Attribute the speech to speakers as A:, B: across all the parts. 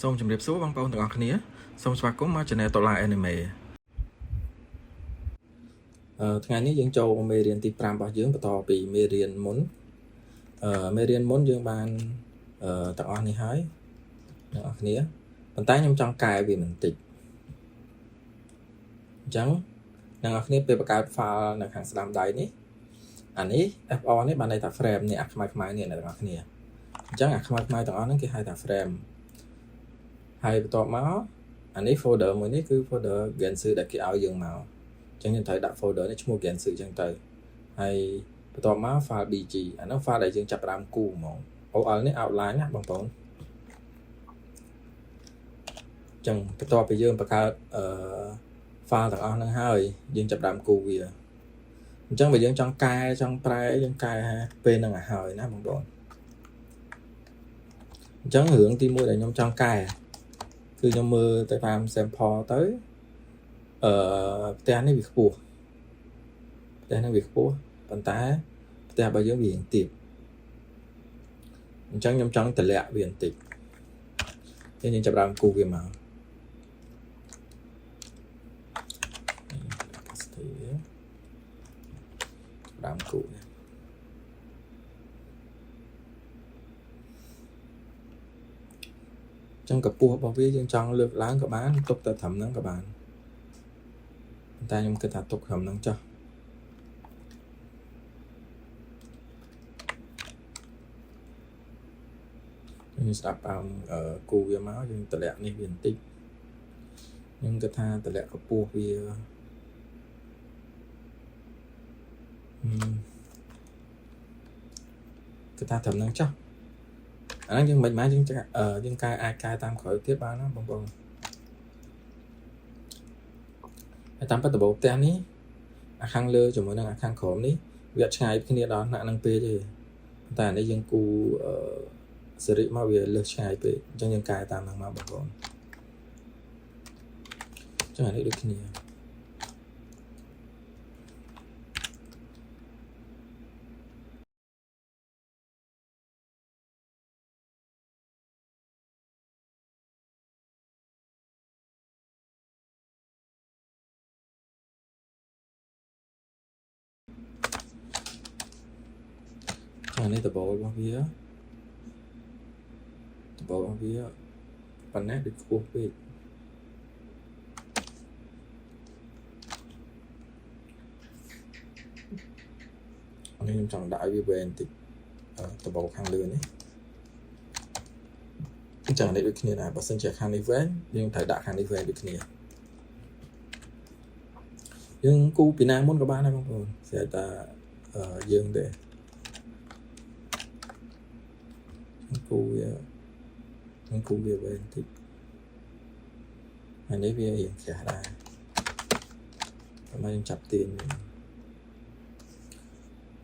A: សូមជម្រាបសួរបងប្អូនទាំងអស់គ្នាសូមស្វាគមន៍មក Channel Tola Anime ថ្ងៃនេះយើងចូលមេរៀនទី5របស់យើងបន្តពីមេរៀនមុនយើងបានទាំងអស់នេះហើយទាំងអស់គ្នាប៉ុន្តែខ្ញុំចង់កែវាបន្តិចអញ្ចឹងអ្នកនរគ្នាពេលបង្កើត file នៅខាងស្ដាំដៃនេះអានេះ FR នេះបានន័យថា frame នេះអាខ្មៅៗនេះអ្នកនរគ្នាអញ្ចឹងអាខ្មៅៗទាំងអស់ហ្នឹងគេហៅថា frame ហើយបន្ទាប់មកអានេះ folder មួយនេះគឺ folder Gensu ដែលគេឲ្យយើងមកអញ្ចឹងយើងត្រូវដាក់ folder នេះឈ្មោះ Gensu អញ្ចឹងទៅហើយបន្ទាប់មក file BG អានោះ file ដែលយើងចាប់ផ្ដើមគូហ្មង OL នេះ outline ណាបងប្អូនអញ្ចឹងបន្ទាប់ពីយើងបង្កើតfile ទាំងអស់ហ្នឹងហើយយើងចាប់ផ្ដើមគូវាអញ្ចឹងបើយើងចង់កែចង់ប្រែយើងកែពេលហ្នឹងឲ្យហើយណាបងប្អូនអញ្ចឹងរឿងទី1ដែលខ្ញុំចង់កែគឺខ្ញុំមើលទៅតាម sample ទៅផ្ទះនេះវាខ្ពស់ផ្ទះនេះវាខ្ពស់ប៉ុន្តែផ្ទះរបស់យើងវាទាបអញ្ចឹងខ្ញុំចង់តម្លាក់វាបន្តិចយើងចាប់ដើមគូវាមកដើមគូចឹងកម្ពស់របស់វាយើងចង់លើកឡើងក៏បានទុកទៅត្រឹមហ្នឹងក៏បានប៉ុន្តែខ្ញុំគិតថាទុកត្រឹមហ្នឹងចុះយើងស្ដាប់តាមគូវាមកយើងតម្លាក់នេះវាបន្តិចខ្ញុំគិតថាតម្លាក់កម្ពស់វាគិតថាត្រឹមហ្នឹងចុះអាហ្នឹងយើងមិនមែនយើងកែអាចកែតាមក្រោយទៀតបានណាបងប្អូនហើយតាមពិតដំបូលផ្ទះនេះអាខាងលើជាមួយនឹងអាខាងក្រោមនេះវាអត់ឆ្ងាយគ្នាដល់ថ្នាក់ហ្នឹងពេកទេប៉ុន្តែអានេះយើងគូសេរីមកវាលើសឆ្ងាយពេកអញ្ចឹងយើងកែតាមហ្នឹងមកបងប្អូនអញ្ចឹងអានេះដូចគ្នាអានេះដំបូលរបស់វាប៉ុណ្ណេះដូចខ្ពស់ពេកនេះខ្ញុំចង់ដាក់ឲ្យវាវែងបន្តិចដំបូលខាងលើនេះអញ្ចឹងនេះដូចគ្នាដែរបើសិនជាខាងនេះវែងយើងត្រូវដាក់ខាងនេះវែងដូចគ្នាយើងគូពីណាមុនក៏បានដែរបងប្អូនស្រាប់តែយើងទេគូវាវែងតិចហើយនេះវារៀងក្រាស់ដែរតែយើងចាប់ទាញ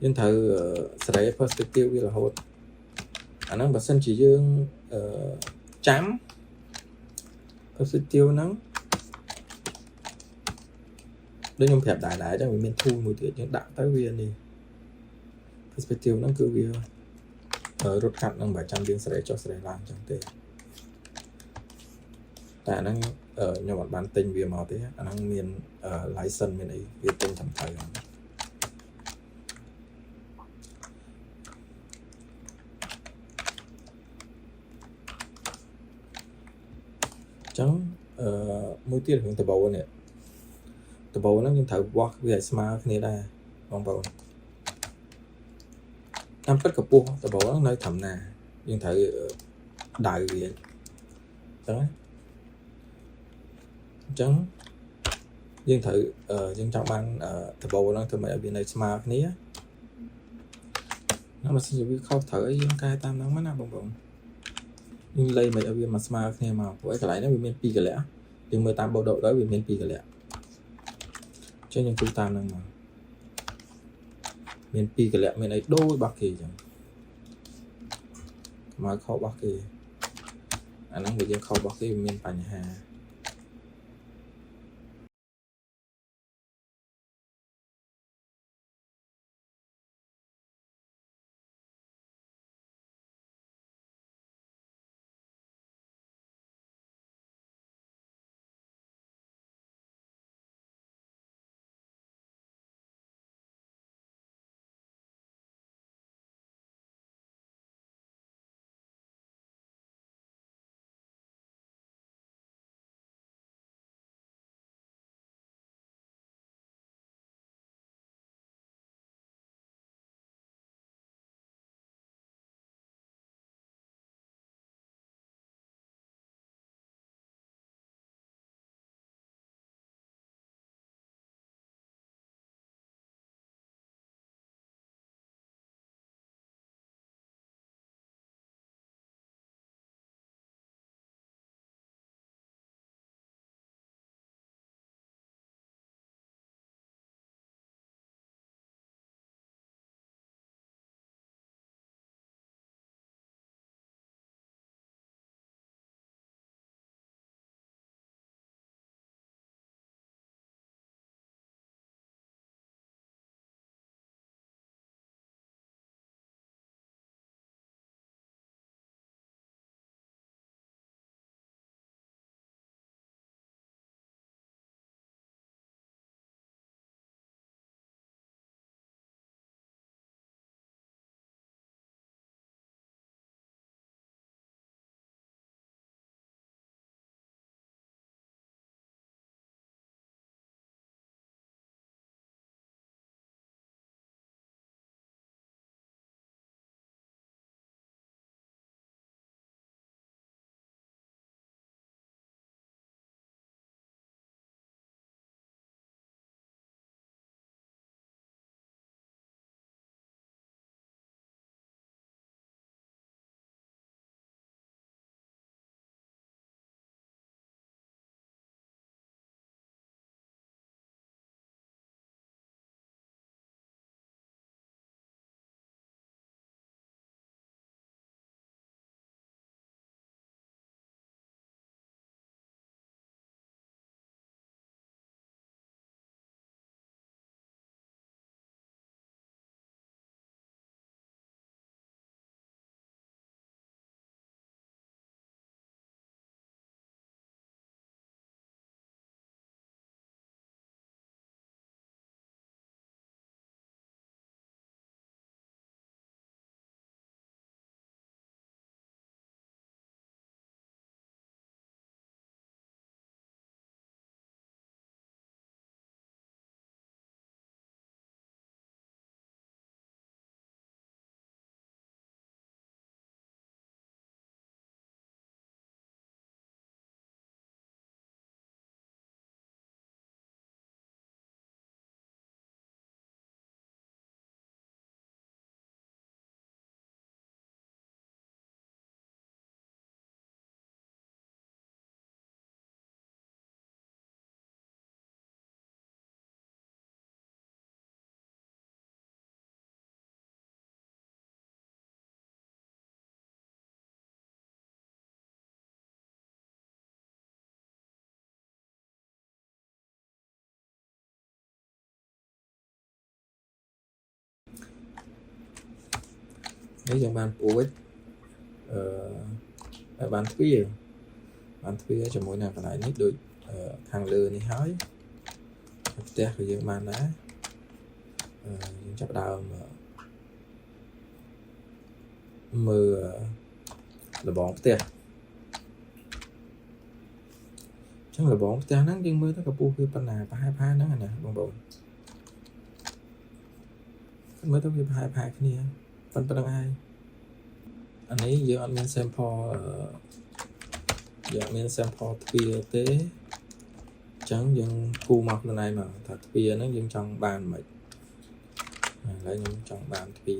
A: យើងត្រូវសេរី perspective វារហូតអាហ្នឹងបើសិនជាយើងចាំ perspective ហ្នឹងដូចខ្ញុំប្រាប់ដែរអញ្ចឹងវាមាន tool មួយទៀតយើងដាក់ទៅវានេះ perspective ហ្នឹងគឺវារត់កាត់នឹងបើចាំយើងសេរីចុះសេរីឡើងអញ្ចឹងទេតែអាហ្នឹងខ្ញុំអត់បានទិញវាមកទេអាហ្នឹងមាន license មានអីវាទិញតាមទៅអញ្ចឹងមួយទៀតរឿងដបូលនេះដបូលហ្នឹងយើងត្រូវវាស់វាឲ្យស្មើគ្នាដែរបងប្អូនតាមពិតកម្ពស់ដបូលហ្នឹងនៅត្រឹមណាយើងត្រូវដៅវាអញ្ចឹងយើងត្រូវយើងចង់បានដបូលហ្នឹងធ្វើម៉េចឲ្យវានៅស្មើគ្នាណាបើសិនជាវាខុសត្រូវអីយើងកែតាមហ្នឹងមកណាបងប្អូនយើងលេងមិនឲ្យវាមកស្មើគ្នាមកព្រោះឯកន្លែងហ្នឹងវាមាន2កលៈយើងមើលតាមបូដកទៅវាមាន2កលៈអញ្ចឹងយើងគូតាមហ្នឹងមកមាន2កលៈមានអីដូចរបស់គេអញ្ចឹងមកខុសរបស់គេអាហ្នឹងវាយើងខុសរបស់គេវាមានបញ្ហា នេះយើងបានពួចបានទ្វាជាមួយនឹងកន្លែងនេះដូចខាងលើនេះហើយផ្ទះcủaយើងបានដែរយើងចាប់ដើមមើលលបងផ្ទះចឹងលបងផ្ទះហ្នឹងយើងមើលទៅកម្ពស់វាប៉ុណ្ណាប្រហែលហ្នឹងណាបងប្អូនមើលទៅវាប្រហែលគ្នាប៉ុណ្្នឹងហើយអានេះយើងអត់មាន sample យើងមាន sample ទ្វារទេអញ្ចឹងយើងគូមកខ្លួនឯងមកថាទ្វារហ្នឹងយើងចង់បានមិនឥឡូវខ្ញុំចង់បានទ្វា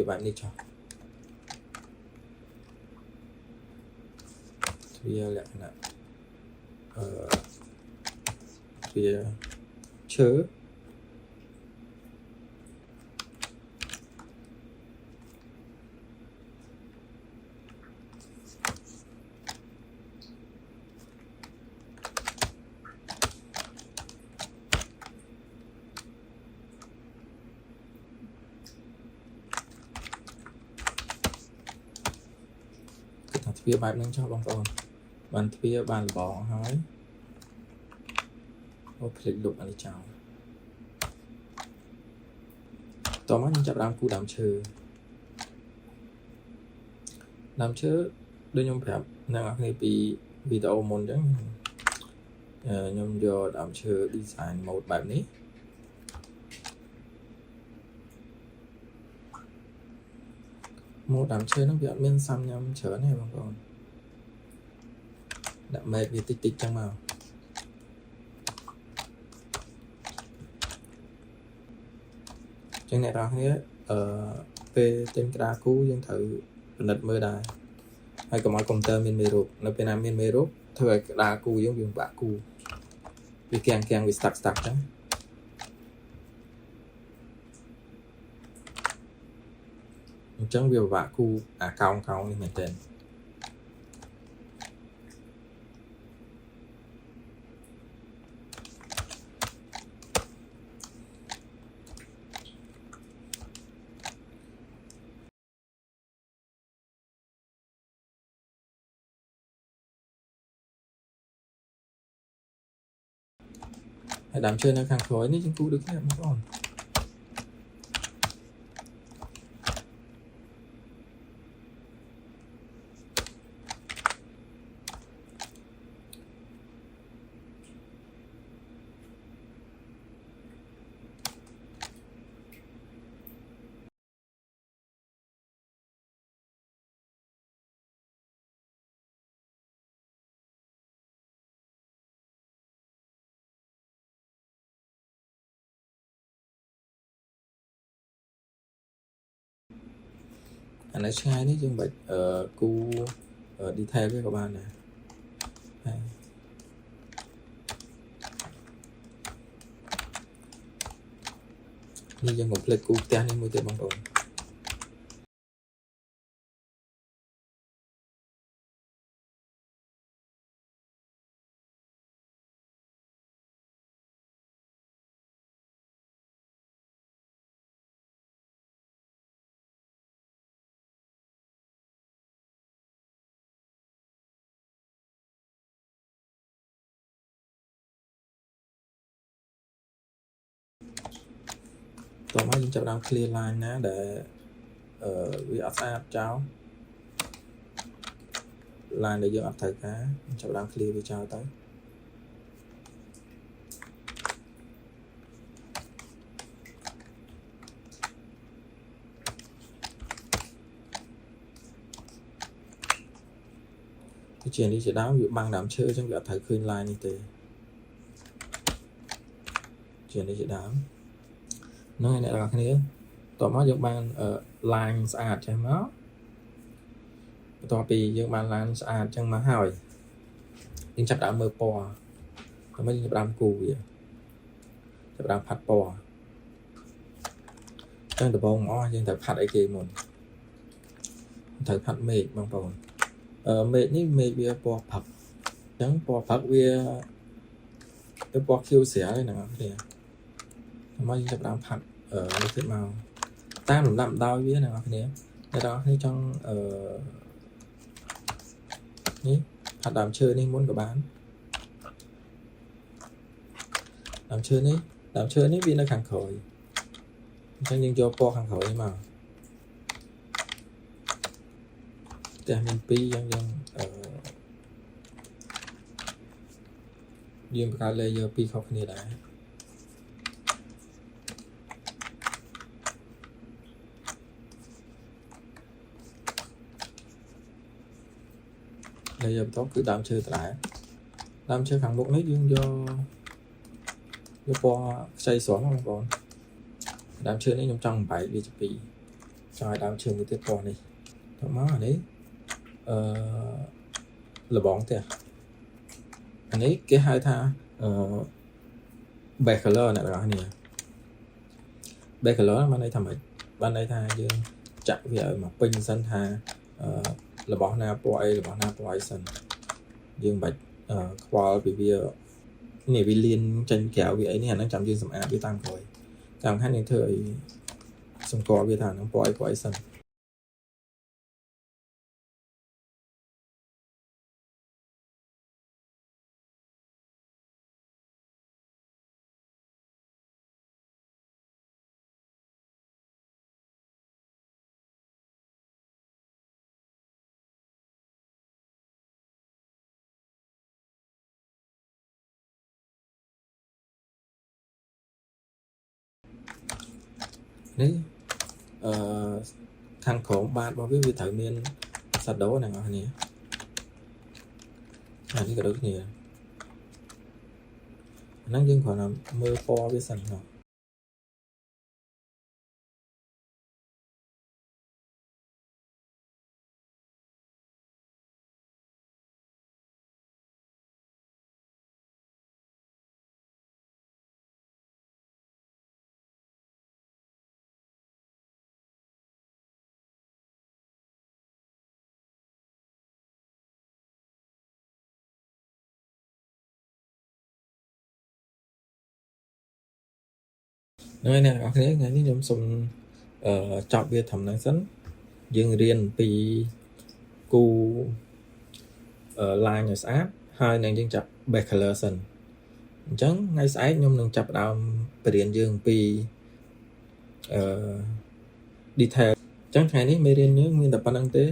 A: របែបនេះចុះទ្វារលក្ខណៈទ្វារឈើទ្វារបែបហ្នឹងចុះបងប្អូនបានទ្វារបានលបងហើយអូភ្លេចលុបអានេះចោលតោះមកខ្ញុំចាប់ដើមគូដើមឈើដូចខ្ញុំប្រាប់អ្នកនរគ្នាពីវីដេអូមុនអញ្ចឹងខ្ញុំយកដើមឈើ design mode បែបនេះដើមឈើហ្នឹងវាអត់មានសាំញ៉ាំច្រើនទេបងប្អូនដាក់មេឃវាតិចចឹងមកចឹងអ្នកនរគ្នាពេលទិញក្តារគូយើងត្រូវពិនិត្យមើលដែរហើយកុំឲ្យកុំព្យូទ័រមានមេរោគនៅពេលណាមានមេរោគធ្វើឲ្យក្តារគូយើងវាពិបាកគូវាគាំងវាស្តាក់ចឹងអញ្ចឹងវាពិបាកគូអាកោងនេះមែនទែនហើយដើមឈើនៅខាងក្រោយនេះយើងគូដូចគ្នាបងប្អូនអានេះឆ្ងាយនេះយើងបាច់គូ detail វាក៏បានដែរនេះយើងកុំភ្លេចគូផ្ទះនេះមួយទៀតបងប្អូនតោះមកយើងចាប់ដើម clear line ណាដែលវាអត់ស្អាតចោល line ដែលយើងអត់ត្រូវការចាប់ដើម clear វាចោលទៅជានេះជាដើមវាបាំងដើមឈើអញ្ចឹងវាអត់ត្រូវឃើញ line នេះទេជានេះជាដើមហ្នឹងហើយអ្នកនរគ្នាតោះមកយើងបាន line ស្អាតចេះមកបន្ទាប់ពីយើងបាន line ស្អាតចឹងមកហើយយើងចាប់ដើមមើលពណ៌តែមិនយើងចាប់ដើមគូវាចាប់ដើមផាត់ពណ៌ចឹងដំបូងអស់យើងត្រូវផាត់អីគេមុនត្រូវផាត់មេឃបងប្អូនមេឃនេះមេឃវាពណ៌ផឹកចឹងពណ៌ផឹកវាទៅពណ៌ខៀវស្រាលហ្នឹងអ្នកនរគ្នា mà chúng ta phạt được cái màu ta làm đau với này cái đó thì trong ní phạt đàm chơi nên muốn của bạn đàm chơi ní vì nó khẳng khởi cho nhưng cho po khẳng khởi màแต่มันปียังยืมประการเลยเยอะปีเขาคนนี้ได้เลยเยอะต้องคือดามเชื่อแต่ดามเชื่อขังบกนี้ยืมdo po xây xóa không còn đám chơi này trong trong 7 vìปีcho đám chơi như thế po này thằng má ở đấy là bọn kìa anh ấy cái hai tha bachelor này là nè bachelor ban đây thầm ấy ban đây tha dương chặt về mà pin sân tha là bọn na po sân dương bạch qua vì bia này vì liên tranh kéo vì ấy này nó chậm dương sầm áp với tăng rồi càng hai những thời sông co với thằng nó po sân đấy thằng khổ bạn bao với thử miên sạch đấu này nè cái đó nè nó dân khoảng là mơ po với sần nào nói nè các thế ngày nhóm sùng chọn bia thầm năng sẵn dương riêng vì cu line nhà sát hai nàng dân chặt bachelor sân chẳng ngay sáng nhóm nâng chặt đào biển dương vì detail chẳng ngàyนี้ไม่เรียนเนื้อมีแต่ปนังเต้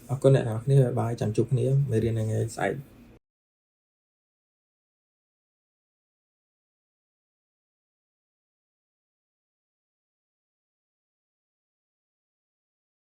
A: เอาก็เนี่ยนะนี่บายจำจุกนี้ไม่เรียนยังไงใส่